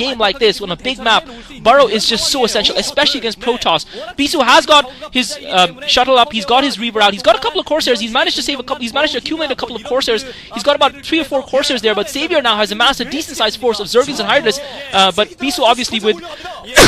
game like this, on a big map, Burrow is just so essential, especially against Protoss. Bisu has got his shuttle up, he's got his Reaver out, he's got a couple of Corsairs, he's managed to save a couple, he's managed to accumulate a couple of Corsairs, he's got about 3 or 4 Corsairs there, but Savior now has amassed a decent sized force of Zerglings and Hydras, but Bisu obviously with,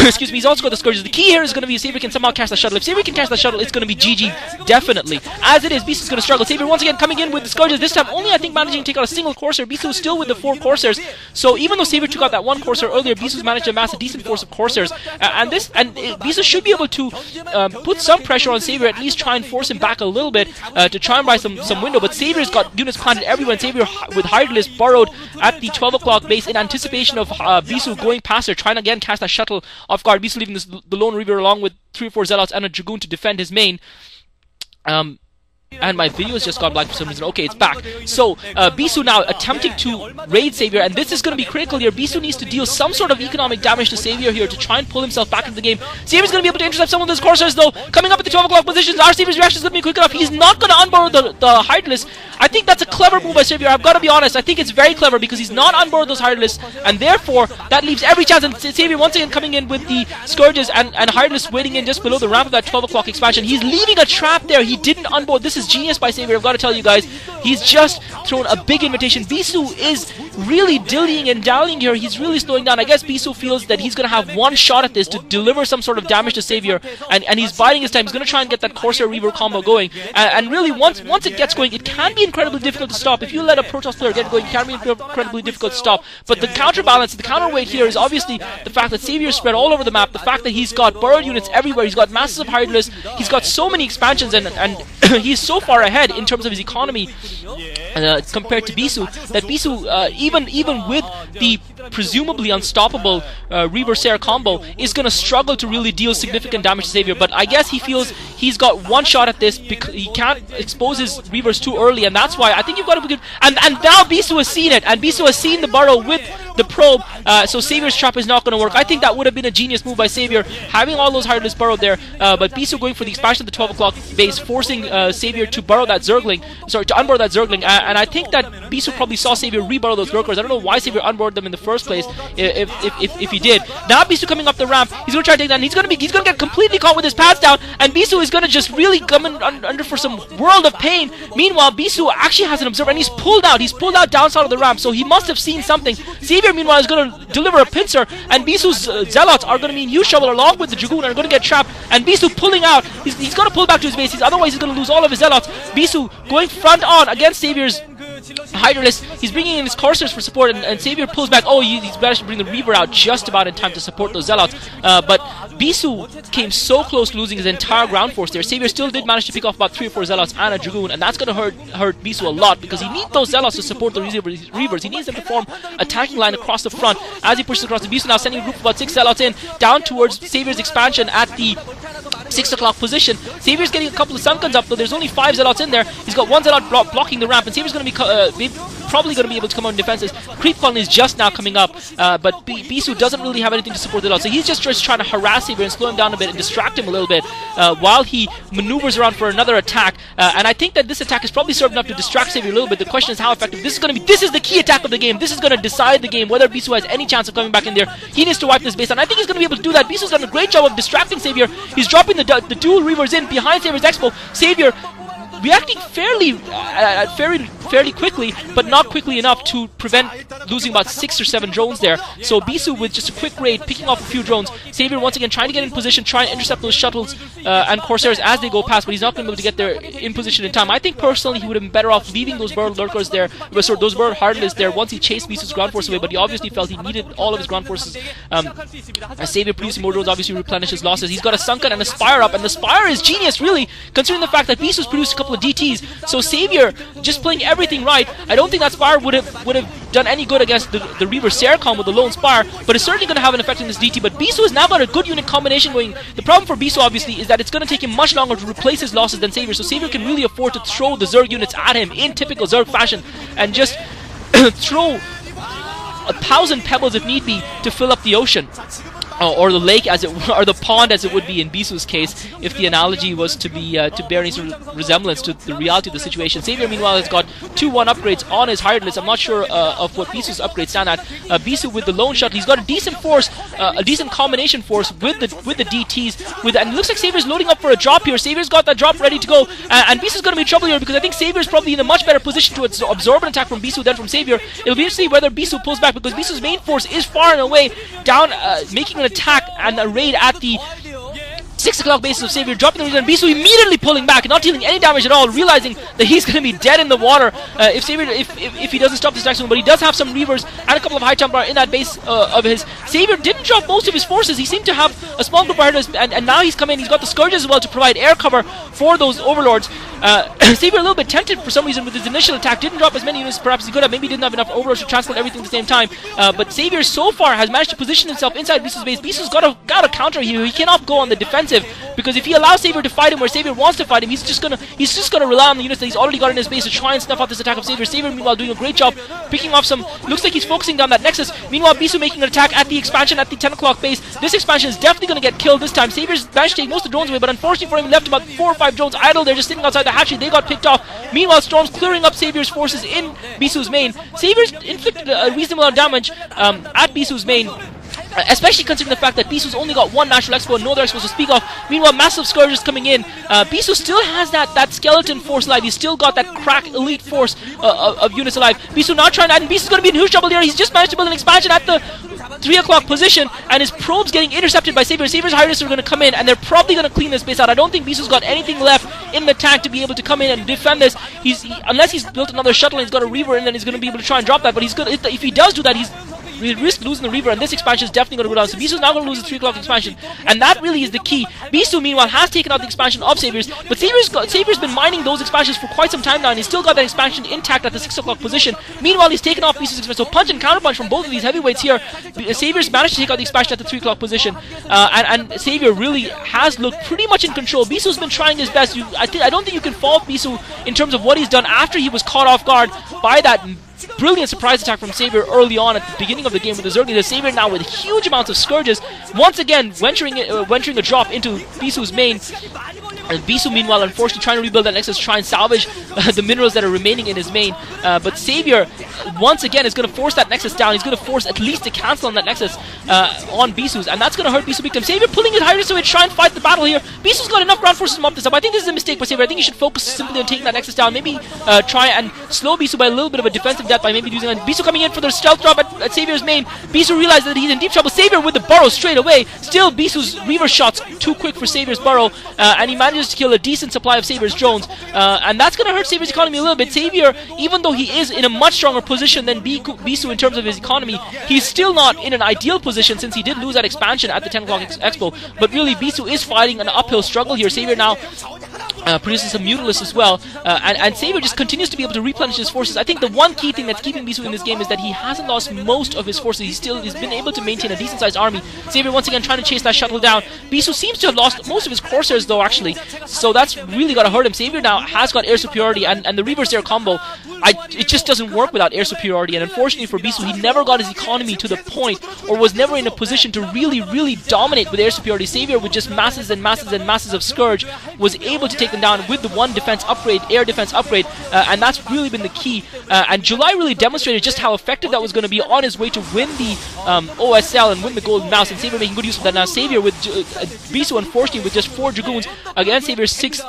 excuse me, he's also got the Scourges. The key here is going to be if Savior can somehow catch the shuttle. If Savior can catch the shuttle, it's going to be GG, definitely. As it is, Bisu's going to struggle. Savior once again coming in with the Scourges, this time only I think managing to take out a single Corsair. Bisu is still with the 4 Corsairs, so even though Savior took out that 1 Corsair earlier, Bisu's managed to amass a decent force of Corsairs, and Bisu should be able to put some pressure on Savior, at least try and force him back a little bit to try and buy some window, but Savior's got units planted everywhere, and Savior with Hydralisk burrowed at the 12 o'clock base in anticipation of Bisu going past her, trying to again catch that shuttle off guard. Bisu leaving the lone Reaver along with 3 or 4 Zealots and a Dragoon to defend his main. And my video has just gone black for some reason. Okay, it's back. So, Bisu now attempting to raid Savior, and this is going to be critical here. Bisu needs to deal some sort of economic damage to Savior here to try and pull himself back into the game. Savior's going to be able to intercept some of those Corsairs, though. Coming up at the 12 o'clock positions, our Savior's reaction is going to be quick enough. He's not going to unburrow the Hydralisk. I think that's a clever move by Savior. I've got to be honest. I think it's very clever because he's not unburrowed those Hydralisks, and therefore, that leaves every chance. And Savior once again coming in with the Scourges and Hydralisk waiting in just below the ramp of that 12 o'clock expansion. He's leaving a trap there. He didn't unboard. This is genius by Savior. I've got to tell you guys, he's just thrown a big invitation. Bisu is really dillying and dallying here. He's really slowing down. I guess Bisu feels that he's going to have one shot at this to deliver some sort of damage to Savior, and he's biding his time. He's going to try and get that Corsair Reaver combo going, and really once it gets going, it can be incredibly difficult to stop. If you let a Protoss player get going, it can be incredibly difficult to stop. But the counterbalance, the counterweight here is obviously the fact that Savior is spread all over the map, the fact that he's got burrowed units everywhere, he's got masses of Hydralisks, he's got so many expansions, and he's so far ahead in terms of his economy compared to Bisu, that Bisu, even with the presumably unstoppable Reaver Sair combo, is going to struggle to really deal significant damage to Savior. But I guess he feels he's got one shot at this because he can't expose his Reavers too early, and that's why I think you've got to be good. And now Bisu has seen it, and Bisu has seen the burrow with the probe, so Savior's trap is not going to work. I think that would have been a genius move by Savior, having all those Hydralisks burrowed there, but Bisu going for the expansion of the 12 o'clock base, forcing Savior to burrow that Zergling, sorry, to unburrow that Zergling, and I think that Bisu probably saw Savior reburrow those Lurkers. I don't know why Savior unburrowed them in the first place, if he did. Now Bisu coming up the ramp, he's going to try to take that, and he's going to get completely caught with his pads down, and Bisu is going to just really come in under for some world of pain. Meanwhile, Bisu actually has an observer, and he's pulled out downside of the ramp, so he must have seen something. Savior, meanwhile, is going to deliver a pincer, and Bisu's Zealots are going to be in huge trouble along with the Dragoon, and are going to get trapped, and Bisu pulling out, he's going to pull back to his base, otherwise he's going to lose all of his Zealots. Bisu going front on against Savior's Hydralisk, he's bringing in his Corsairs for support, and Savior pulls back. Oh, he's managed to bring the Reaver out just about in time to support those Zealots, but Bisu came so close to losing his entire ground force there. Savior still did manage to pick off about 3 or 4 Zealots and a Dragoon, and that's going to hurt Bisu a lot, because he needs those Zealots to support the Reavers. He needs them to form attacking line across the front as he pushes across. The Bisu now sending a group of about 6 Zealots in, down towards Savior's expansion at the 6 o'clock position. Savior's getting a couple of Sunkens up, though there's only 5 Zealots in there. He's got 1 Zealot blocking the ramp, and Savior's going to be probably going to be able to come out in defenses. Creep Colony is just now coming up, but Bisu doesn't really have anything to support the Zealots, so he's just trying to harass Savior and slow him down a bit and distract him a little bit while he maneuvers around for another attack, and I think that this attack is probably served enough to distract Savior a little bit. The question is how effective this is going to be. This is the key attack of the game. This is going to decide the game, whether Bisu has any chance of coming back in there. He needs to wipe this base, and I think he's going to be able to do that. Bisu's done a great job of distracting Savior. He's dropping the dual Reavers in behind Savior's Expo. Savior reacting fairly quickly, but not quickly enough to prevent losing about 6 or 7 drones there. So Bisu with just a quick raid, picking off a few drones. Savior once again trying to get in position, trying to intercept those shuttles and Corsairs as they go past, but he's not going to be able to get there in position in time. I think personally he would have been better off leaving those bird lurkers there, sorry, those bird Hydralisks there once he chased Bisu's ground force away, but he obviously felt he needed all of his ground forces. As Savior producing more drones obviously replenish his losses. He's got a Sunken and a Spire up, and the Spire is genius really, considering the fact that Bisu's produced a couple of DTs. So Savior just playing everything right. I don't think that Spire would have done any good against the Reaver Saircom with the lone Spire, but it's certainly going to have an effect on this DT. But Bisu has now got a good unit combination going. The problem for Bisu obviously is that it's going to take him much longer to replace his losses than Savior, so Savior can really afford to throw the Zerg units at him in typical Zerg fashion and just throw 1,000 pebbles if need be to fill up the ocean. or the lake as it or the pond as it would be in Bisu's case, if the analogy was to be to bear any sort of resemblance to the reality of the situation. Xavier meanwhile has got 2-1 upgrades on his hired list. I'm not sure of what Bisu's upgrades stand at. Bisu with the lone shuttle, he's got a decent force, a decent combination force with the DTs. And it looks like Xavier's loading up for a drop here. Xavier's got that drop ready to go, and Bisu's going to be in trouble here because I think Xavier's probably in a much better position to absorb an attack from Bisu than from Xavier. It'll be interesting whether Bisu pulls back because Bisu's main force is far and away down, making an attack and a raid at the 6 o'clock bases of Xavier, dropping the region, and Bisu immediately pulling back and not dealing any damage at all, realizing that he's going to be dead in the water if Xavier, if he doesn't stop this attack soon. But he does have some reavers and a couple of high templar in that base of his. Xavier didn't drop most of his forces. He seemed to have a small group ahead of us, and now he's come in. He's got the Scourges as well to provide air cover for those overlords. Xavier a little bit tempted for some reason with his initial attack. Didn't drop as many units perhaps he could have. Maybe he didn't have enough overlords to transport everything at the same time. But Xavier so far has managed to position himself inside Bisu's base. Bisu's got a counter here. He cannot go on the defensive because if he allows Xavier to fight him where Xavier wants to fight him, he's just gonna rely on the units that he's already got in his base to try and snuff out this attack of Xavier. Xavier meanwhile doing a great job picking off some. Looks like he's focusing down that nexus. Meanwhile, Bisu making an attack at the expansion at the 10 o'clock base. This expansion is definitely gonna get killed this time. Xavier's managed to take most of the drones away, but unfortunately for him, he left about 4 or 5 drones idle. They're just sitting outside the hatchery. They got picked off. Meanwhile, Storm's clearing up Xavier's forces in Bisu's main. Xavier's inflicted a reasonable amount of damage at Bisu's main. Especially considering the fact that Bisu's only got 1 natural expo and no other expos to speak of. Meanwhile, massive scourges coming in. Bisu still has that skeleton force alive. He's still got that crack elite force of units alive. Bisu now trying to add, and Bisu's going to be in huge trouble here. He's just managed to build an expansion at the 3 o'clock position, and his probes getting intercepted by Xavier. Xavier's highness are going to come in, and they're probably going to clean this base out. I don't think Bisu's got anything left in the tank to be able to come in and defend this. Unless he's built another shuttle and he's got a reaver in, then he's going to be able to try and drop that. But he's good if he does do that. We risk losing the Reaver, and this expansion is definitely going to go down. So Bisu's now going to lose the 3 o'clock expansion, and that really is the key. Bisu, meanwhile, has taken out the expansion of Xavier's, but Xavier's been mining those expansions for quite some time now, and he's still got that expansion intact at the 6 o'clock position. Meanwhile, he's taken off Bisu's expansion. So punch and counterpunch from both of these heavyweights here. Xavier's managed to take out the expansion at the 3 o'clock position, and Xavier really has looked pretty much in control. Bisu's been trying his best. I don't think you can fault Bisu in terms of what he's done after he was caught off guard by that brilliant surprise attack from Xavier early on at the beginning of the game with the Zerglings. Xavier now with huge amounts of Scourges, once again venturing a drop into Bisu's main. And Bisu, meanwhile, unfortunately trying to rebuild that nexus, try and salvage the minerals that are remaining in his main. But Xavier, once again, is going to force that nexus down. He's going to force at least a cancel on that nexus on Bisu's, and that's going to hurt Bisu big time. Xavier pulling his highness away to try and fight the battle here. Bisu's got enough ground forces to mop this up. I think this is a mistake by Xavier. I think he should focus simply on taking that nexus down. Maybe try and slow Bisu by a little bit of a defensive death by maybe using it. Bisu coming in for the stealth drop at Xavier's main. Bisu realizes that he's in deep trouble. Xavier with the burrow straight away. Still, Bisu's reaver shots too quick for Xavier's burrow, and he manages to kill a decent supply of Xavier's drones, and that's going to hurt Xavier's economy a little bit. Xavier, even though he is in a much stronger position than Bisu in terms of his economy, he's still not in an ideal position since he did lose that expansion at the 10 o'clock expo. But really, Bisu is fighting an uphill struggle here. Xavier now produces some Mutalisks as well, and Xavier just continues to be able to replenish his forces. I think the one key thing that's keeping Bisu in this game is that he hasn't lost most of his forces. He's been able to maintain a decent sized army. Xavier once again trying to chase that shuttle down. Bisu seems to have lost most of his Corsairs though, actually, so that's really got to hurt him. Xavier now has got air superiority, and the Reaver's air combo, it just doesn't work without air superiority, and unfortunately for Bisu, he never got his economy to the point, or was never in a position to really dominate with air superiority. Xavier, with just masses and masses and masses of Scourge, was able to take them down with the one defense upgrade, air defense upgrade, and that's really been the key. And July really demonstrated just how effective that was going to be on his way to win the OSL and win the Golden Mouse, and Xavier making good use of that now. Xavier with Bisu, unfortunately, with just 4 Dragoons against Xavier's 6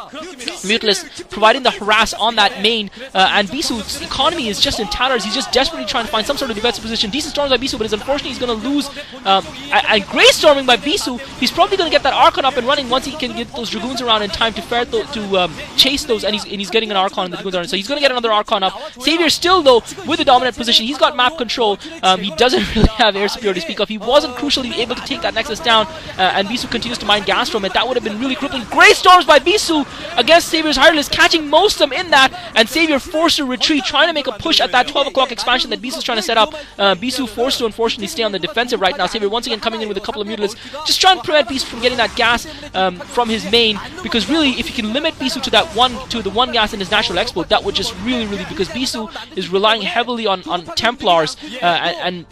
Mutalisks, providing the harass on that main, and Bisu's economy is just in tatters. He's just desperately trying to find some sort of defensive position. Decent storms by Bisu, but unfortunately he's going to lose. And great storming by Bisu. He's probably going to get that Archon up and running once he can get those Dragoons around in time to chase those, and he's getting an Archon and the Dragoons around. So he's going to get another Archon up. Xavier still, though, with the dominant position. He's got map control. He doesn't really have air superiority to speak of. He wasn't crucially able to take that Nexus down, and Bisu continues to mine gas from it. That would have been really crippling. Great storms by Bisu against Xavier's Hireless, catching most of them in that, and Xavier forced to retreat Ro32 trying to make a push at that 12 o'clock expansion that Bisu's trying to set up. Bisu forced to unfortunately stay on the defensive right now. Xavier once again coming in with a couple of mutilates, just trying to prevent Bisu from getting that gas from his main, because really if you can limit Bisu to the one gas in his natural explode, that would just really, because Bisu is relying heavily on Templars, and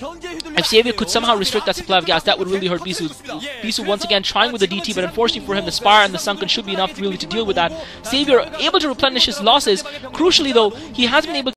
if Xavier could somehow restrict that supply of gas, that would really hurt Bisu. Bisu once again trying with the DT, but unfortunately for him, the Spire and the Sunken should be enough really to deal with that. Xavier able to replenish his losses. Crucially though, he has been able